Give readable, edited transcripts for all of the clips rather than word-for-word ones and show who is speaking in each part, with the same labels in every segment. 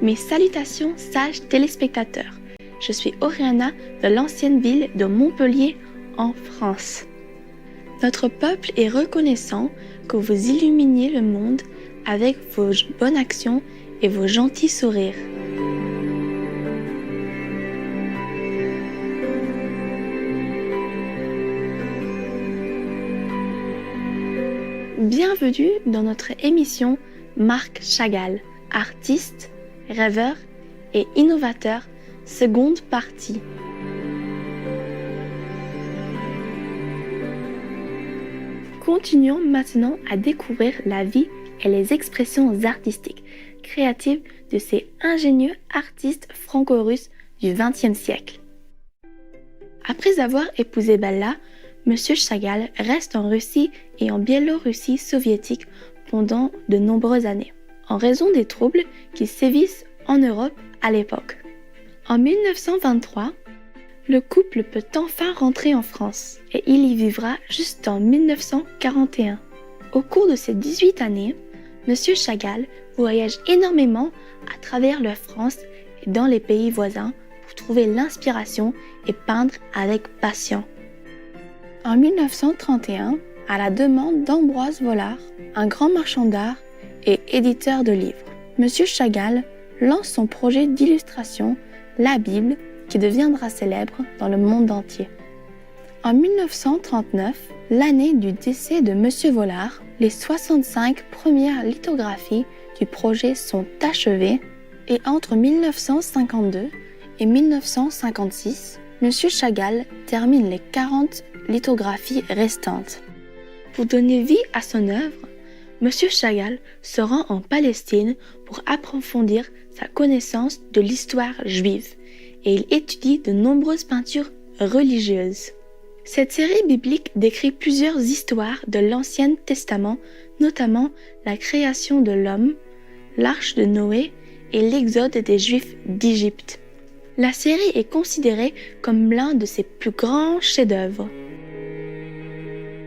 Speaker 1: Mes salutations sages téléspectateurs. Je suis Oriana de l'ancienne ville de Montpellier en France. Notre peuple est reconnaissant que vous illuminiez le monde avec vos bonnes actions et vos gentils sourires. Bienvenue dans notre émission Marc Chagall, artiste, rêveur et innovateur, seconde partie. Continuons maintenant à découvrir la vie et les expressions artistiques, créatives de ces ingénieux artistes franco-russes du XXe siècle. Après avoir épousé Bella, M. Chagall reste en Russie et en Biélorussie soviétique pendant de nombreuses années, en raison des troubles qui sévissent en Europe à l'époque. En 1923, le couple peut enfin rentrer en France et il y vivra jusqu'en 1941. Au cours de ces 18 années, M. Chagall voyage énormément à travers la France et dans les pays voisins pour trouver l'inspiration et peindre avec passion. En 1931, à la demande d'Ambroise Vollard, un grand marchand d'art et éditeur de livres, M. Chagall lance son projet d'illustration, la Bible, qui deviendra célèbre dans le monde entier. En 1939, l'année du décès de M. Vollard, les 65 premières lithographies du projet sont achevées et entre 1952 et 1956, M. Chagall termine les 40 lithographies restantes. Pour donner vie à son œuvre, M. Chagall se rend en Palestine pour approfondir sa connaissance de l'histoire juive et il étudie de nombreuses peintures religieuses. Cette série biblique décrit plusieurs histoires de l'Ancien Testament, notamment la création de l'homme, l'arche de Noé et l'exode des Juifs d'Égypte. La série est considérée comme l'un de ses plus grands chefs-d'œuvre.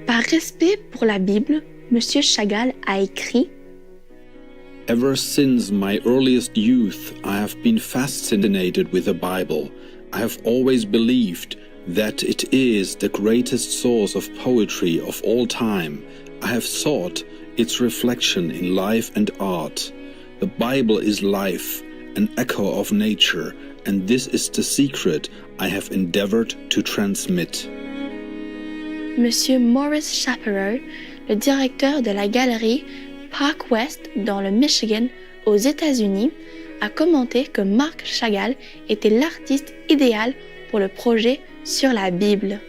Speaker 1: Par respect pour la Bible, M. Chagall a écrit «
Speaker 2: Ever since my earliest youth, I have been fascinated with the Bible. I have always believed that it is the greatest source of poetry of all time. I have sought its reflection in life and art. The Bible is life, an echo of nature, and this is the secret I have endeavored to transmit. » Monsieur
Speaker 1: Morris Chaperow, le directeur de la galerie Park West dans le Michigan, aux États-Unis, a commenté que Marc Chagall était l'artiste idéal pour le projet sur la Bible.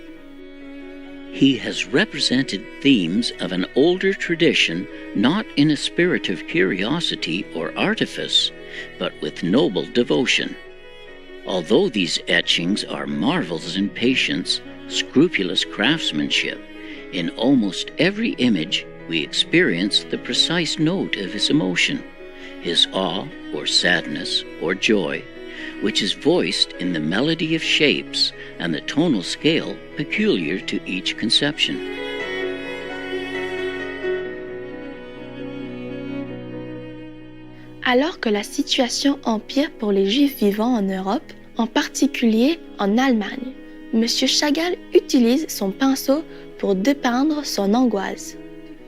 Speaker 3: He has represented themes of an older tradition, not in a spirit of curiosity or artifice, but with noble devotion. Although these etchings are marvels in patience, scrupulous craftsmanship, in almost every image we experience the precise note of his emotion, his awe or sadness or joy, which is voiced in the melody of shapes and the tonal scale peculiar to each conception.
Speaker 1: Alors que la situation empire pour les Juifs vivant en Europe, en particulier en Allemagne, M. Chagall utilise son pinceau pour dépeindre son angoisse.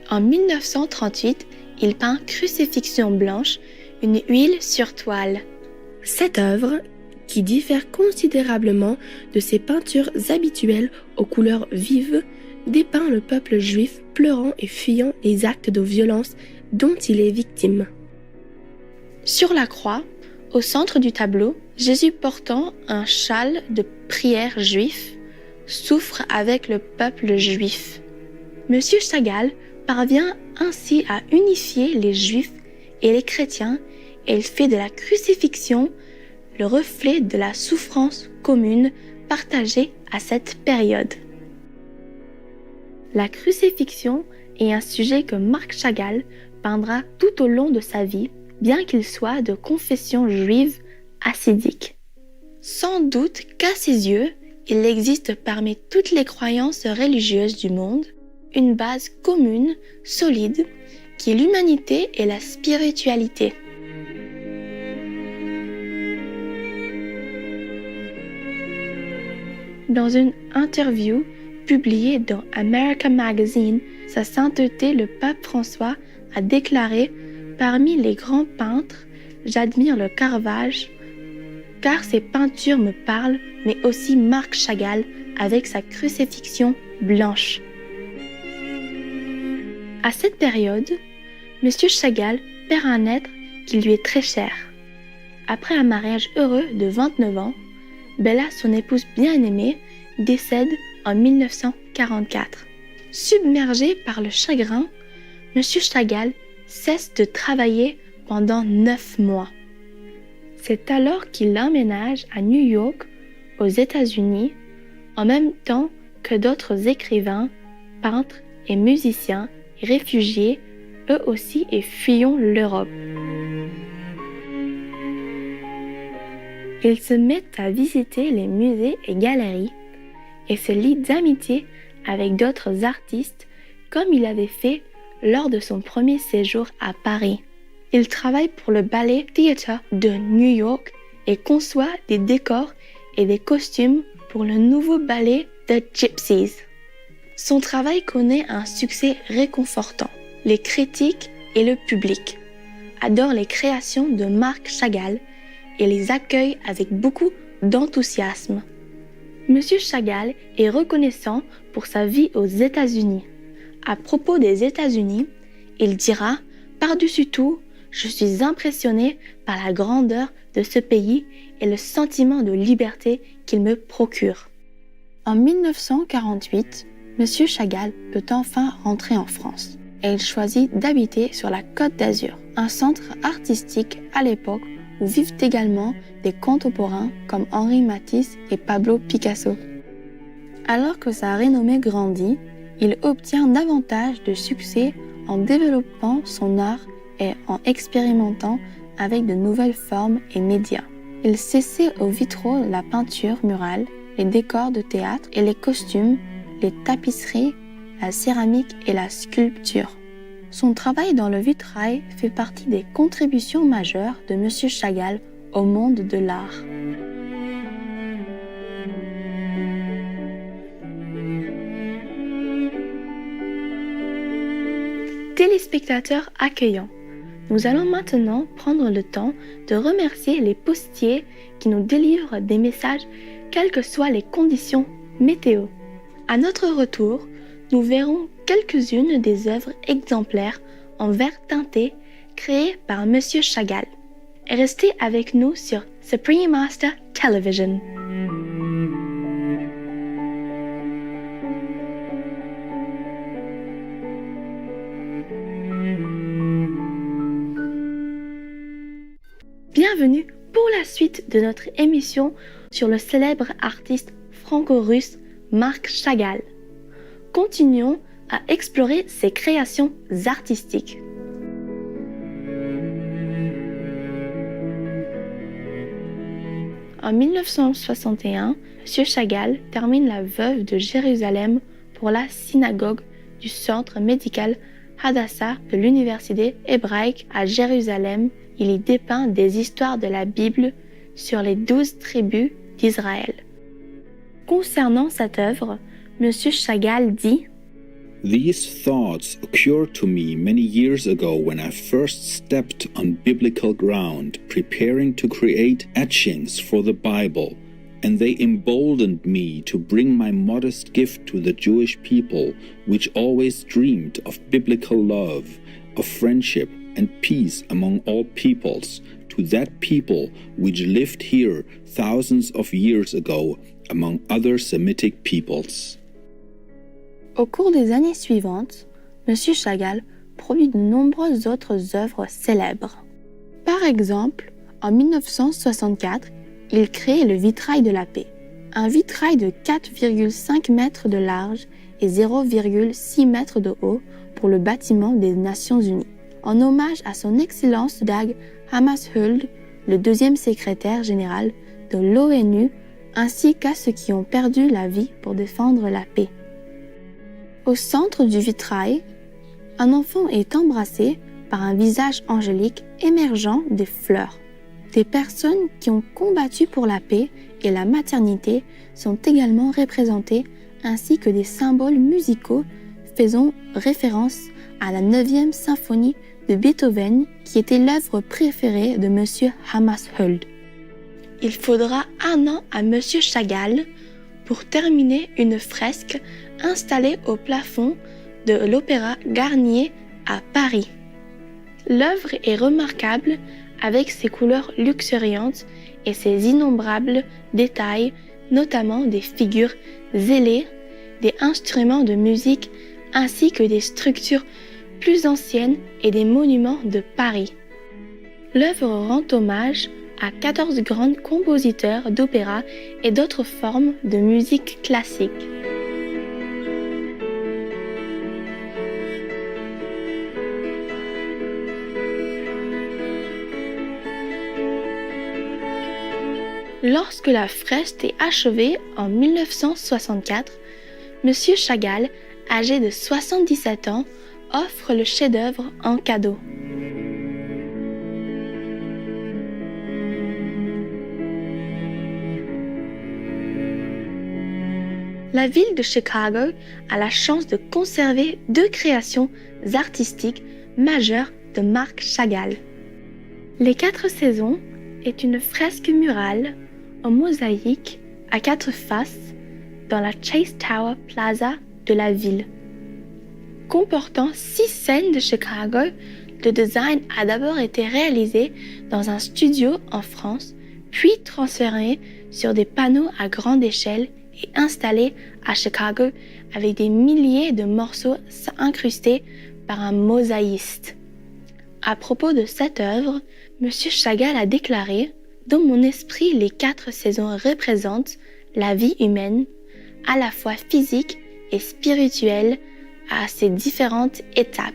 Speaker 1: En 1938, il peint Crucifixion blanche, une huile sur toile. Cette œuvre, qui diffère considérablement de ses peintures habituelles aux couleurs vives, dépeint le peuple juif pleurant et fuyant les actes de violence dont il est victime. Sur la croix, au centre du tableau, Jésus portant un châle de prière juif souffre avec le peuple juif. M. Chagall parvient ainsi à unifier les juifs et les chrétiens et il fait de la crucifixion le reflet de la souffrance commune partagée à cette période. La crucifixion est un sujet que Marc Chagall peindra tout au long de sa vie, bien qu'il soit de confession juive hassidique. Sans doute qu'à ses yeux, il existe parmi toutes les croyances religieuses du monde une base commune, solide, qui est l'humanité et la spiritualité. Dans une interview publiée dans America Magazine, Sa Sainteté le Pape François a déclaré « Parmi les grands peintres, j'admire le Caravage, car ses peintures me parlent, mais aussi Marc Chagall avec sa crucifixion blanche. » À cette période, M. Chagall perd un être qui lui est très cher. Après un mariage heureux de 29 ans, Bella, son épouse bien-aimée, décède en 1944. Submergé par le chagrin, M. Chagall cesse de travailler pendant 9 mois. C'est alors qu'il emménage à New York, aux États-Unis, en même temps que d'autres écrivains, peintres et musiciens et réfugiés, eux aussi, et fuyons l'Europe. Il se met à visiter les musées et galeries et se lie d'amitié avec d'autres artistes comme il avait fait lors de son premier séjour à Paris. Il travaille pour le Ballet Theatre de New York et conçoit des décors et des costumes pour le nouveau ballet The Gypsies. Son travail connaît un succès réconfortant. Les critiques et le public adorent les créations de Marc Chagall et les accueillent avec beaucoup d'enthousiasme. Monsieur Chagall est reconnaissant pour sa vie aux États-Unis. À propos des États-Unis, il dira « Par-dessus tout, je suis impressionné par la grandeur de ce pays et le sentiment de liberté qu'il me procure. » En 1948, Monsieur Chagall peut enfin rentrer en France et il choisit d'habiter sur la Côte d'Azur, un centre artistique à l'époque où vivent également des contemporains comme Henri Matisse et Pablo Picasso. Alors que sa renommée grandit, il obtient davantage de succès en développant son art et en expérimentant avec de nouvelles formes et médias. Il s'essaie aux vitraux, la peinture murale, les décors de théâtre et les costumes, les tapisseries, la céramique et la sculpture. Son travail dans le vitrail fait partie des contributions majeures de M. Chagall au monde de l'art. Téléspectateurs accueillants, nous allons maintenant prendre le temps de remercier les postiers qui nous délivrent des messages quelles que soient les conditions météo. À notre retour, nous verrons quelques-unes des œuvres exemplaires en verre teinté créées par M. Chagall. Restez avec nous sur Supreme Master Television. Bienvenue pour la suite de notre émission sur le célèbre artiste franco-russe Marc Chagall. Continuons à explorer ses créations artistiques. En 1961, M. Chagall termine La Veuve de Jérusalem pour la synagogue du centre médical Hadassah de l'université hébraïque à Jérusalem. Il y dépeint des histoires de la Bible sur les 12 tribus d'Israël. Concernant cette œuvre, M. Chagall dit «
Speaker 2: These thoughts occurred to me many years ago when I first stepped on biblical ground, preparing to create etchings for the Bible, and they emboldened me to bring my modest gift to the Jewish people, which always dreamed of biblical love, of friendship and peace among all peoples, to that people which lived here thousands of years ago among other Semitic peoples. »
Speaker 1: Au cours des années suivantes, M. Chagall produit de nombreuses autres œuvres célèbres. Par exemple, en 1964, il crée le vitrail de la paix, un vitrail de 4,5 mètres de large et 0,6 mètres de haut pour le bâtiment des Nations Unies, en hommage à son Excellence Dag Hammarskjöld, le deuxième secrétaire général de l'ONU, ainsi qu'à ceux qui ont perdu la vie pour défendre la paix. Au centre du vitrail, un enfant est embrassé par un visage angélique émergeant des fleurs. Des personnes qui ont combattu pour la paix et la maternité sont également représentés, ainsi que des symboles musicaux faisant référence à la 9e symphonie de Beethoven, qui était l'œuvre préférée de M. Hammarskjöld. Il faudra 1 an à M. Chagall pour terminer une fresque installée au plafond de l'Opéra Garnier à Paris. L'œuvre est remarquable avec ses couleurs luxuriantes et ses innombrables détails, notamment des figures ailées, des instruments de musique ainsi que des structures plus anciennes et des monuments de Paris. L'œuvre rend hommage à 14 grands compositeurs d'opéra et d'autres formes de musique classique. Lorsque la fresque est achevée en 1964, M. Chagall, âgé de 77 ans, offre le chef-d'œuvre en cadeau. La ville de Chicago a la chance de conserver 2 créations artistiques majeures de Marc Chagall. Les 4 saisons est une fresque murale en mosaïque à 4 faces dans la Chase Tower Plaza de la ville. Comportant 6 scènes de Chicago, le design a d'abord été réalisé dans un studio en France, puis transféré sur des panneaux à grande échelle et installé à Chicago avec des milliers de morceaux incrustés par un mosaïste. À propos de cette œuvre, M. Chagall a déclaré « Dans mon esprit, les 4 saisons représentent la vie humaine, à la fois physique et spirituelle, à ses différentes étapes. »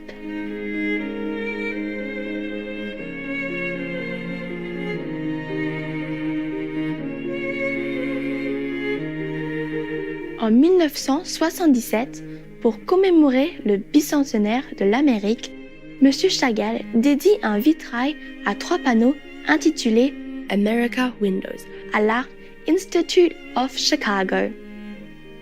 Speaker 1: En 1977, pour commémorer le bicentenaire de l'Amérique, M. Chagall dédie un vitrail à 3 panneaux intitulé America Windows à l'Art Institute of Chicago.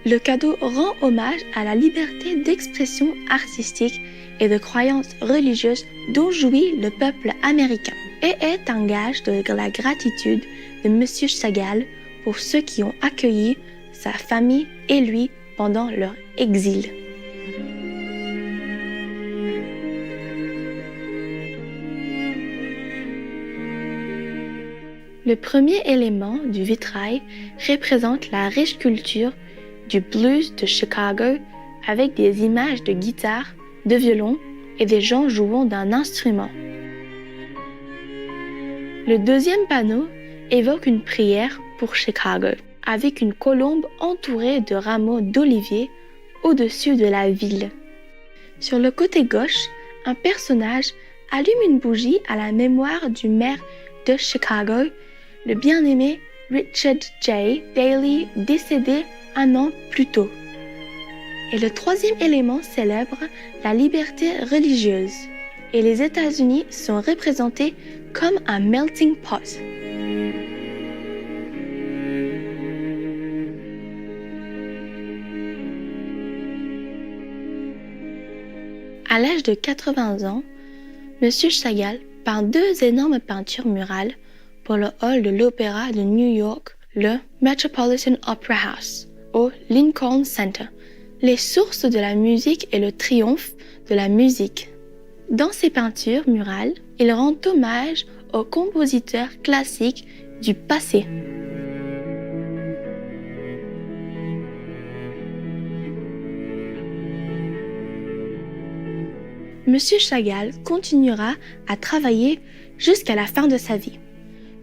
Speaker 1: Le cadeau rend hommage à la liberté d'expression artistique et de croyances religieuses dont jouit le peuple américain et est un gage de la gratitude de M. Chagall pour ceux qui ont accueilli sa famille et lui pendant leur exil. Le premier élément du vitrail représente la riche culture du blues de Chicago avec des images de guitare, de violon et des gens jouant d'un instrument. Le deuxième panneau évoque une prière pour Chicago, avec une colombe entourée de rameaux d'olivier au-dessus de la ville. Sur le côté gauche, un personnage allume une bougie à la mémoire du maire de Chicago, le bien-aimé Richard J. Daley, décédé 1 an plus tôt. Et le troisième élément célèbre la liberté religieuse, et les États-Unis sont représentés comme un melting pot. À l'âge de 80 ans, M. Chagall peint 2 énormes peintures murales pour le hall de l'Opéra de New York, le Metropolitan Opera House, au Lincoln Center, les sources de la musique et le triomphe de la musique. Dans ces peintures murales, il rend hommage aux compositeurs classiques du passé. M. Chagall continuera à travailler jusqu'à la fin de sa vie.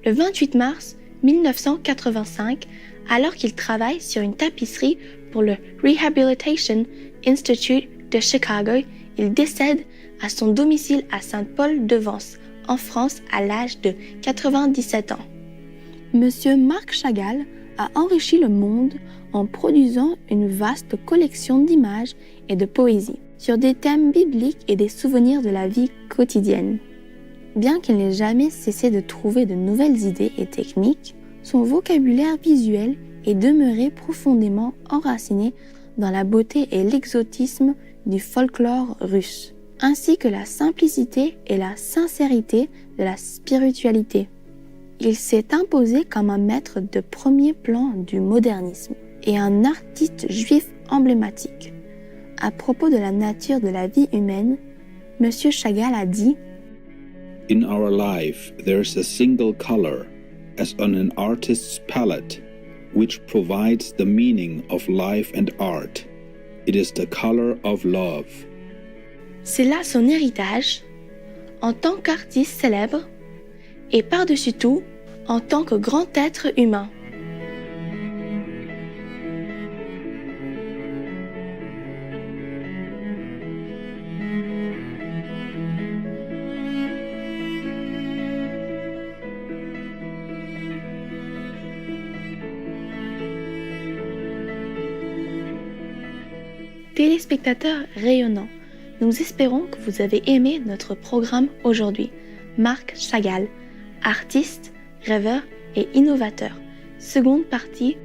Speaker 1: Le 28 mars 1985, alors qu'il travaille sur une tapisserie pour le Rehabilitation Institute de Chicago, il décède à son domicile à Saint-Paul-de-Vence, en France, à l'âge de 97 ans. Monsieur Marc Chagall a enrichi le monde en produisant une vaste collection d'images et de poésie sur des thèmes bibliques et des souvenirs de la vie quotidienne. Bien qu'il n'ait jamais cessé de trouver de nouvelles idées et techniques, Son vocabulaire visuel est demeuré profondément enraciné dans la beauté et l'exotisme du folklore russe, ainsi que la simplicité et la sincérité de la spiritualité. Il s'est imposé comme un maître de premier plan du modernisme et un artiste juif emblématique. À propos de la nature de la vie humaine, M. Chagall a dit «
Speaker 2: In our life, there's a single color, as on an artist's palette, which provides the meaning of life and art. It is the color of love. »
Speaker 1: C'est là son héritage, en tant qu'artiste célèbre, et par-dessus tout, en tant que grand être humain. Téléspectateurs rayonnants, nous espérons que vous avez aimé notre programme aujourd'hui. Marc Chagall, artiste, rêveur et innovateur. Seconde partie